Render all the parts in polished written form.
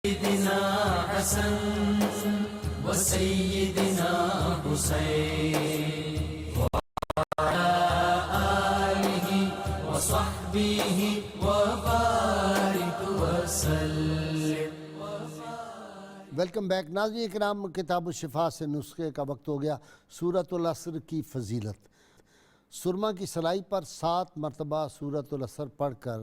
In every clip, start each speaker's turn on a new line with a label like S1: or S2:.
S1: سیدنا حسن و سیدنا حسین وعلى آلہ وصحبہ وبارک وسلم۔
S2: ویلکم بیک ناظرین کرام، کتاب الشفا سے نسخے کا وقت ہو گیا۔ سورۃ العصر کی فضیلت۔ سرما کی سلائی پر 7 مرتبہ سورۃ العصر پڑھ کر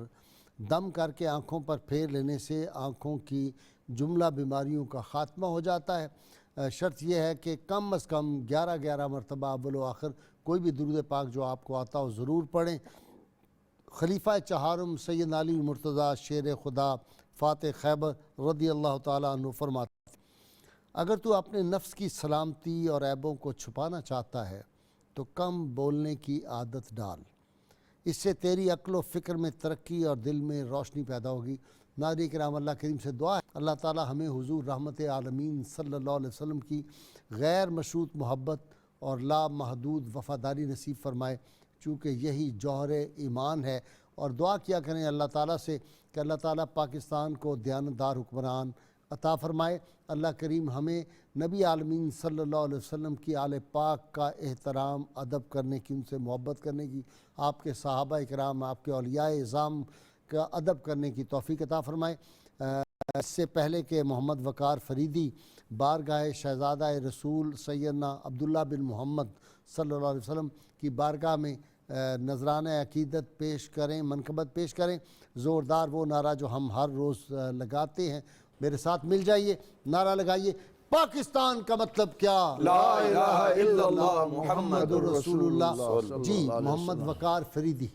S2: دم کر کے آنکھوں پر پھیر لینے سے آنکھوں کی جملہ بیماریوں کا خاتمہ ہو جاتا ہے۔ شرط یہ ہے کہ کم از کم 11 مرتبہ اول و آخر کوئی بھی درود پاک جو آپ کو آتا ہو ضرور پڑھیں۔ خلیفہ چہارم سید علی مرتضیٰ شیر خدا فاتح خیبر رضی اللہ تعالیٰ عنہ فرماتے ہیں، اگر تو اپنے نفس کی سلامتی اور عیبوں کو چھپانا چاہتا ہے تو کم بولنے کی عادت ڈال، اس سے تیری عقل و فکر میں ترقی اور دل میں روشنی پیدا ہوگی۔ ناظرین کرام، اللہ کریم سے دعا ہے اللہ تعالی ہمیں حضور رحمت عالمین صلی اللہ علیہ وسلم کی غیر مشروط محبت اور لا محدود وفاداری نصیب فرمائے، چونکہ یہی جوہر ایمان ہے۔ اور دعا کیا کریں اللہ تعالیٰ سے کہ اللہ تعالیٰ پاکستان کو دیانتدار حکمران عطا فرمائے۔ اللہ کریم ہمیں نبی عالمین صلی اللہ علیہ وسلم کی آل پاک کا احترام ادب کرنے کی، ان سے محبت کرنے کی، آپ کے صحابہ کرام، آپ کے اولیاء اعظام کا ادب کرنے کی توفیق عطا فرمائے۔ اس سے پہلے کہ محمد وقار فریدی بارگاہ شہزادہ رسول سیدنا عبداللہ بن محمد صلی اللہ علیہ وسلم کی بارگاہ میں نذرانہ عقیدت پیش کریں، منقبت پیش کریں، زوردار وہ نعرہ جو ہم ہر روز لگاتے ہیں، میرے ساتھ مل جائیے، نعرہ لگائیے، پاکستان کا مطلب کیا؟
S3: لا الہ الا اللہ محمد رسول اللہ۔
S2: جی محمد وقار فریدی۔